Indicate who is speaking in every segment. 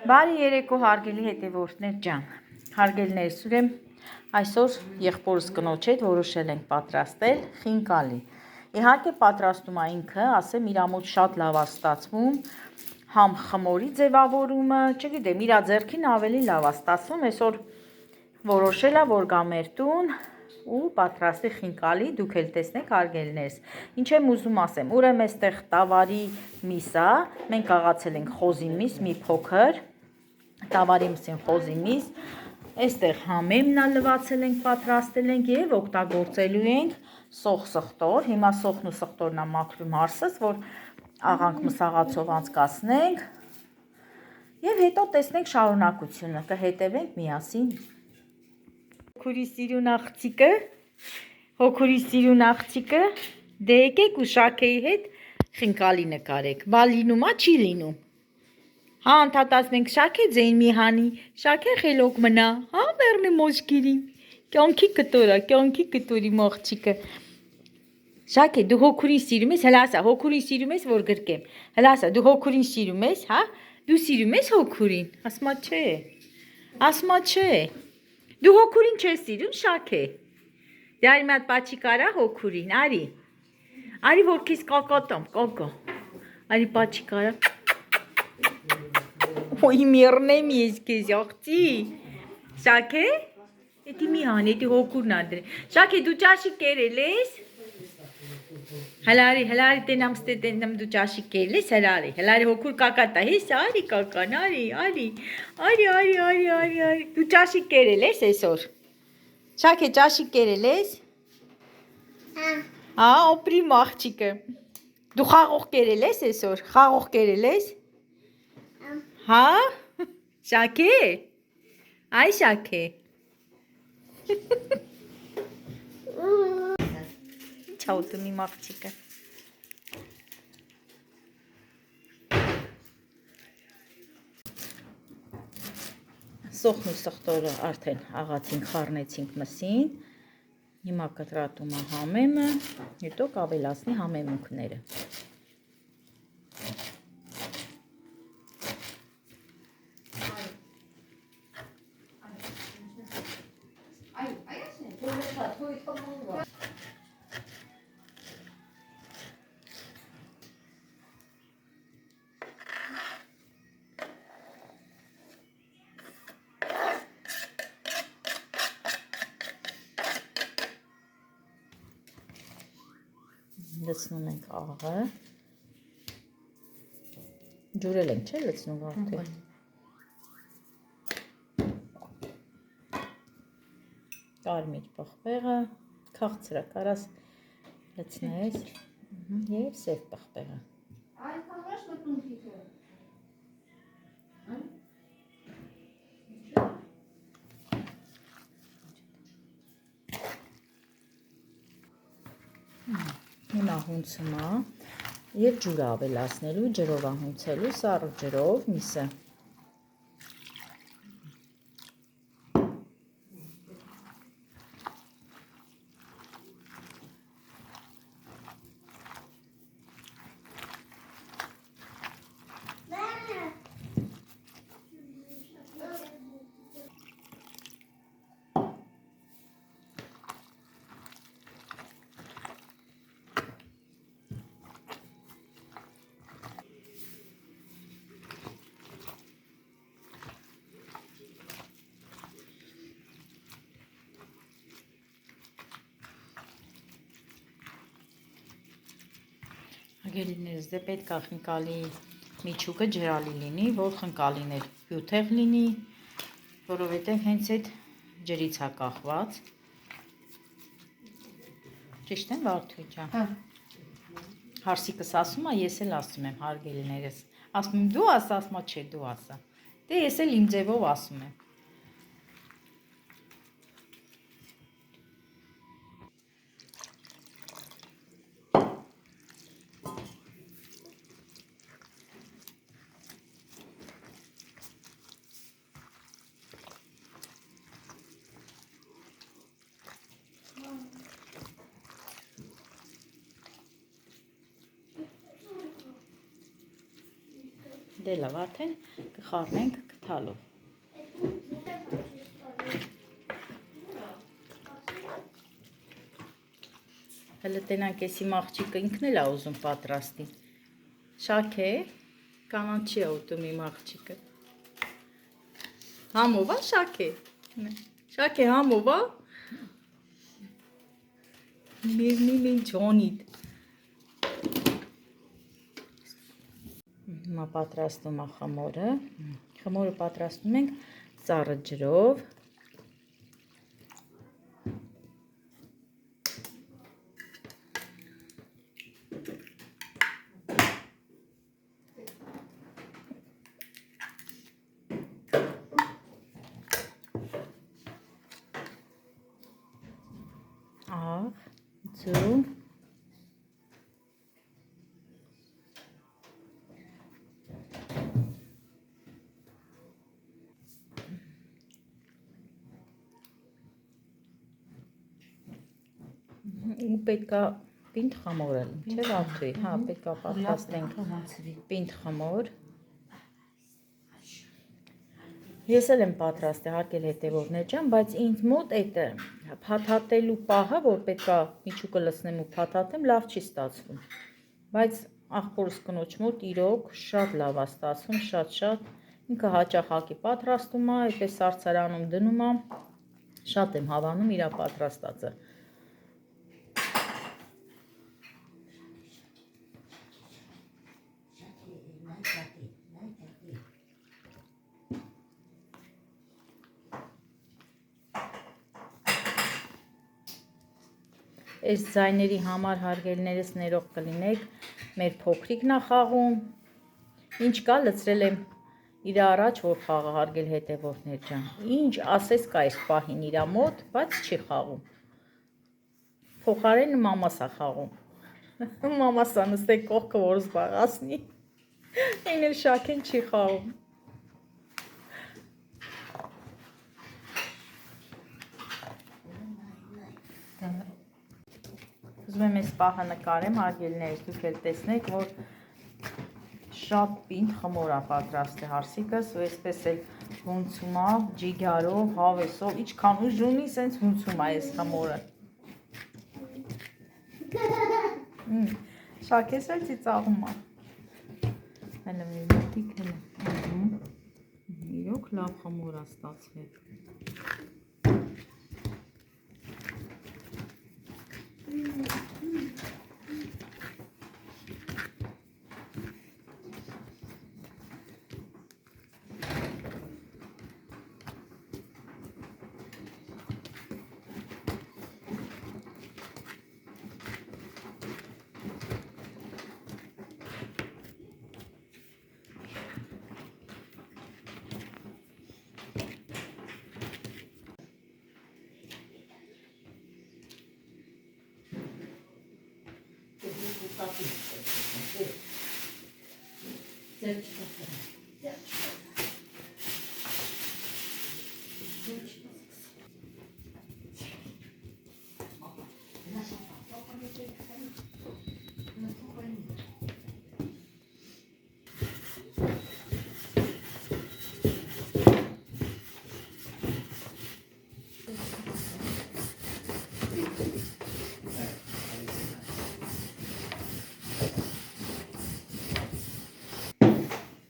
Speaker 1: Բարի երեկո հարգելի հետևորդներ ջան, հարգելիներս ուրեմն այսօր եղբորս կնոջ հետ որոշել ենք պատրաստել խինկալի։ Իհարկե պատրաստումը ինքը, ասեմ, իր մոտ շատ լավ է ստացվում, համ խմորի ձևավորումը, չգիտեմ, իր ձեռքին ավելի լավ է ստացվում, այսօր որոշել է, որ գա մեր տուն ու պատրաստի խինկալի, դուք էլ տեսնեք հարգելիներս։ Ինչ եմ ուզում ասեմ, ուրեմն այստեղ տավարի միս է, մենք աղացել ենք խոզի միս, մի փոքր տավարի մսին խոզի միս, այստեղ համեմն է լվացել ենք, պատրաստել ենք եւ օգտագործելու ենք սոխ սխտոր, հիմա սոխն ու սխտորն է մաքրում հարսս, որ աղանք մսաղացով անցկացնենք եւ հետո տեսնենք շարունակությունը, կհետևենք միասին։ Հոգուրի սիրուն աղջիկը, դե եկեք ու Շաքեի հետ խինկալի նկարեք, բա լինում է, չի լինում։ Հա, ընդհատացնենք Շաքե ձեին մի հանի, Շաքե խելոք մնա, հա, բեռնի մոշկիրին, կյանքի կտորի մաղջիկը։ Շաքե, դու հոգուրին սիրում ես, հլա ասա, հոգուրին սիրում ես, որ գրկեմ, հլա ասա, դու հոգուրին սիրում ես, հա, դու սիրում ես հոգուրին, ասմա չէ, դու հոգուրին չես սիրում, Շաքե, դե արի մի հատ պաչի կարա հոգուրին, արի որ քեզ կակատամ, կակա, արի պաչի կարա, ոյ միրնեմ ես քեզ աղջի, Շաքե, էդի մի հան, էդի հոգուրն ադրե, Շաքե դու ճաշի կերել ես, հլարի տենամ դու ճաշի կերել ես, հլարի հոգուր կակատա, հես արի կական, արի, դու ճաշի կերել ես այսօր, Շաքե ճաշի կերել ես, հա, օպրի մաղջիկը, դու խաղող կերել ես այսօր, խաղող կերել ես, հա, Շաքե, այ Շաքե, ինչ ուտում իմ աղջիկը, սոխն ու սխտորը արդեն աղացինք, խառնեցինք մսին, հիմա կտրատում է համեմը, հետո կավելացնի համեմունքները։ Լցնում ենք աղը, ջուրել ենք, չէ՞ լցնում արդեն։ Կարմիր պղպեղը, քաղցրը կարաս լցնես և սև պղպեղը։ Հիմա հունցում է և ջուրը ավելացնելու, ջրով հունցելու, սառը ջրով միսը։ Հարգելիներս, դե պետք է խինկալի միջուկը ջրալի լինի, որ խնկալին էլ հյութեղ լինի, որովհետև հենց այդ ջրից է կախված։ Ճիշտ եմ, Վարդուհի ջան։ Հարսիկս ասում է, ես էլ ասում եմ, հարգելիներս։ Ասում եմ, դու ասա, ասում է, չէ, դու ասա։ Դե ես էլ իմ ձևով ասում եմ։ Դե լավ, արդեն կխառնենք, թալով։ Հələ տենանք էսի աղջիկը ինքն էլ է ուզում պատրաստի։ Շակ է, կանանչի է ուտում իմ աղջիկը։ Համով է շակ է։ Շակ է համով է։ Միրնին ջոնիդ։ Հիմա պատրաստում է խմորը։ Խմորը պատրաստում ենք ծառը ջրով։ Աղ, ձու։ Ու պետքա պինդ խմորը, չէ՞ Վարդուի, հա, պետքա պատրաստենք պինդ խմոր։ Ես էլ եմ պատրաստել, հարկել հետևողներ ջան, բայց ինձ մոտ այդ փաթաթելու պահը, որ պետքա միջուկը լցնեմ ու փաթաթեմ, լավ չի ստացվում։ Բայց աղբորս կնոջ մոտ իրոք շատ լավ է ստացվում, շատ, ինքը հաճախ հակի պատրաստում է, այդպես սարսարանում դնում է, շատ եմ հավանում իր պատրաստածը։ Այս ձայների համար հարգելներս ներող կլինեք, մեր փոքրիկն է խաղում, ինչ կա լցրել եմ իր առաջ, որ խաղը հարգել հետևորդներ ջան, ինչ ասես կա այս պահին իր մոտ, բայց չի խաղում, փոխարենը մամաս է խաղում, մամասը նստեք կողքը, որ զբաղացնի, այն էլ Շաքեն չի խաղում։ Ուզում եմ այս պահը նկարեմ, հարգելիներս, դուք էլ տեսնեք, որ շատ պինդ խմոր է պատրաստել հարսիկս, ու այսպես էլ ոնցում է, ջիգարով, հավեսով, իչքան ուժ ունի, սենց ոնցում է այս խմորը։ Շաքես էլ ծիծաղում է։ Հələ մի մոտիկ հələ։ Իրոք լավ խմոր է ստացվել։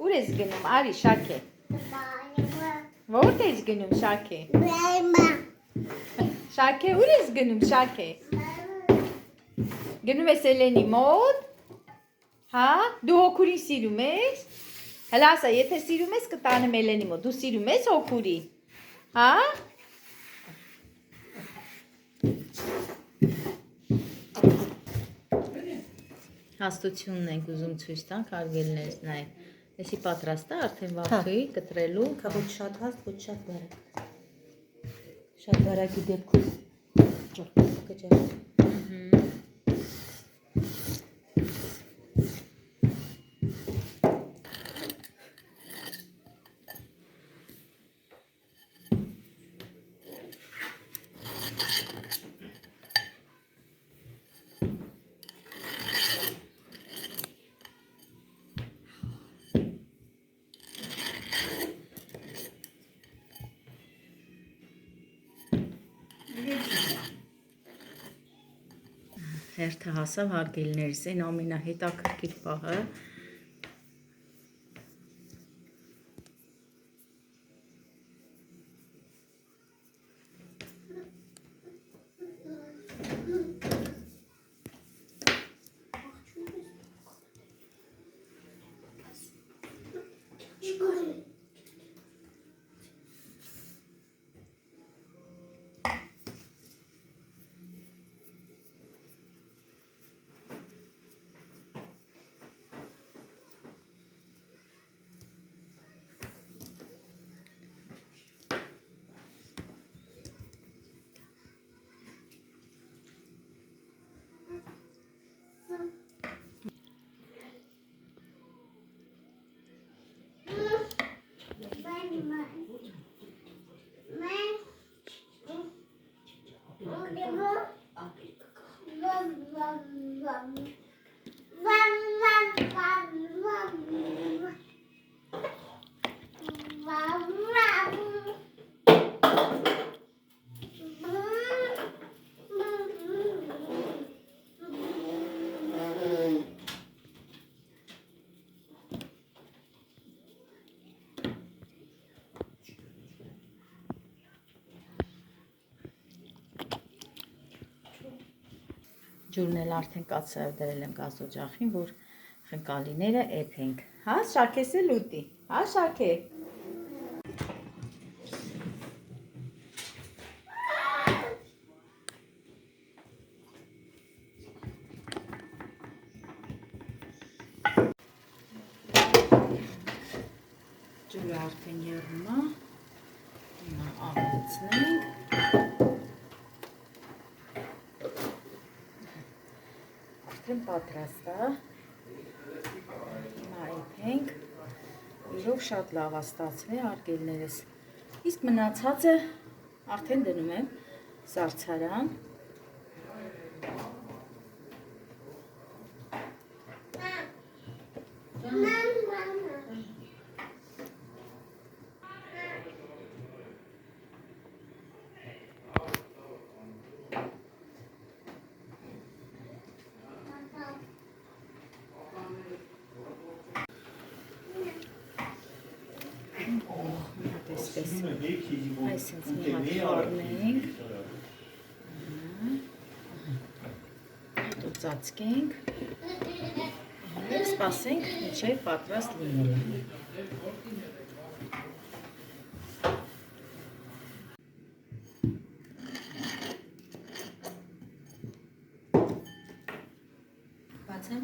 Speaker 1: Ուր ես գնում, արի Շաքե։ Որտե՞ղ ես գնում Շաքե։ Շաքե, ուր ես գնում Շաքե։ Գնում ես Էլենի մոտ։ Հա, դու հոգուրին սիրում ես։ Հələ ասա, եթե սիրում ես կտանեմ Էլենի մոտ։ Դու սիրում ես հոգուրին։ Հա։ Հաստությունն ենք ուզում ցույց տանք, հարգելիներս, նայեք։ Էսի պատրաստ է արդեն Վարդուի կտրելու։
Speaker 2: Ոչ շատ հաստ, ոչ շատ բարակ։ Շատ բարակի դեպքում կճար։
Speaker 1: հերթը հասավ հարգելիներս, այն ամենահետաքրքիր պահը։ Ջուրն էլ արդեն կացավ դրել եմ գազօջախին, որ խնկալիները էփենք։ Հա, շաքես էլ ուտի։ Հա, շաքե։ Ջուրը արդեն եռում է։ Հիմա աղացնենք։ Արդեն պատրաստ է։ Հիմա էփենք։ Իրոք շատ լավ է ստացվել, հարգելիներս։ Իսկ մնացածը արդեն դնում եմ սառցարան։ Այսինքն մի հատ խառնենք, հետո ծածկենք և սպասենք մինչև պատրաստ լինելը։
Speaker 2: Բացեմ։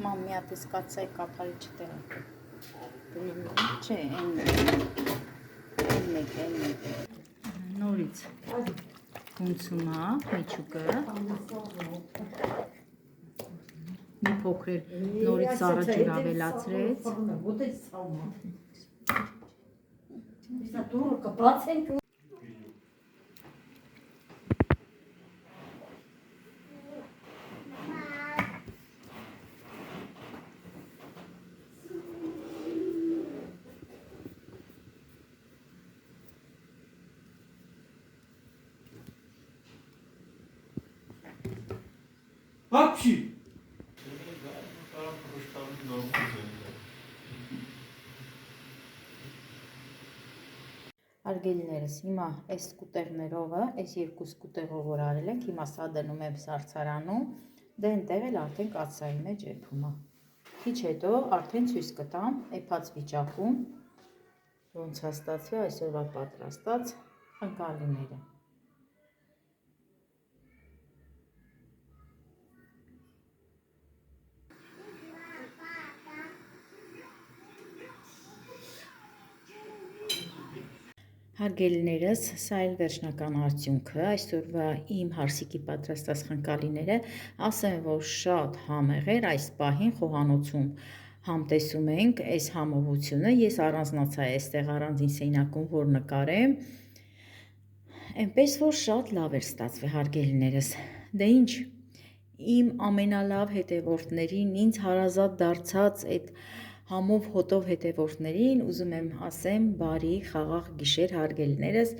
Speaker 1: Մամ, մի հատ էս կացայի կափարի չտեղակ։ Չէ, այն մեկ։ Նորից հունցում է մեջուկը։ Մի փոքր նորից սառը ջուր ավելացրեց։
Speaker 3: Вообще.
Speaker 1: Արգելիներս, հիմա այս սկուտեղներովը, այս երկու սկուտեղով որ արել ենք, հիմա սա դնում եմ սառցարանում, դե այնտեղ էլ արդեն կացայի մեջ էփում է։ Քիչ հետո արդեն ցույց կտամ էփած վիճակում, ոնց է ստացվել այսօրվա պատրաստած խնկալիները։ Հարգելիներս, սա էլ վերջնական արդյունքը, այսօրվա իմ հարսիկի պատրաստած խնկալիները, ասեմ, որ շատ համեղ էր, այս պահին խոհանոցում համ տեսում ենք այս համովությունը, ես առանձնացա այստեղ առանձին սենյակում, որ նկարեմ, այնպես որ շատ լավ էր ստացվել հարգելիներս, դե ինչ, իմ ամենալավ հետևորդներին, ինձ հարազատ դարձած այդ համով հոտով հետևորդներին ուզում եմ ասեմ բարի խաղաղ գիշեր հարգելիներս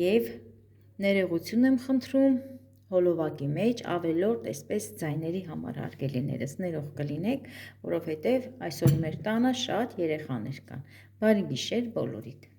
Speaker 1: եւ ներողություն եմ խնդրում հոլովակի մեջ ավելորդ այսպես ձայների համար հարգելիներս ներող կլինեք, որովհետեւ այսօր մեր տանը շատ երեխաներ կան։ Բարի գիշեր բոլորիդ։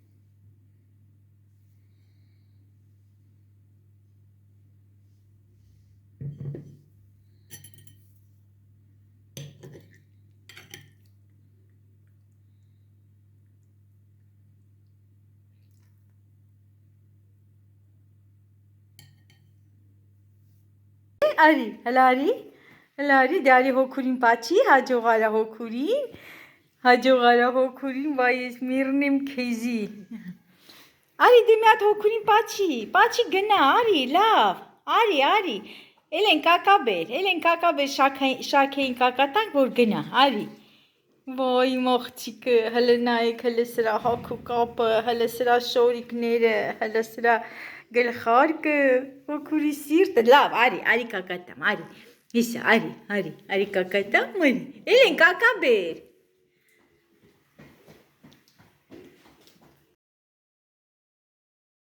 Speaker 1: Արի, հլարի, դարի հոգուրին պաչի, հաջող արա հոգուրին, վայ ես միրնեմ քեզի։ Արի դե մի հատ հոգուրին պաչի գնա, արի, լավ, արի, էլ են կակաբեր, շաքեին կակատանք, որ գնա, արի։ Վայ մաղջիկը, հլը նայեք, հլը սրա հագու կապը, հլը սրա շորիկները, հլը սրա գլխարկը, հոգուրի սիրտը, լավ, արի կակատամ, արի, հիսա, արի կակատամ, էլ են կակաբեր,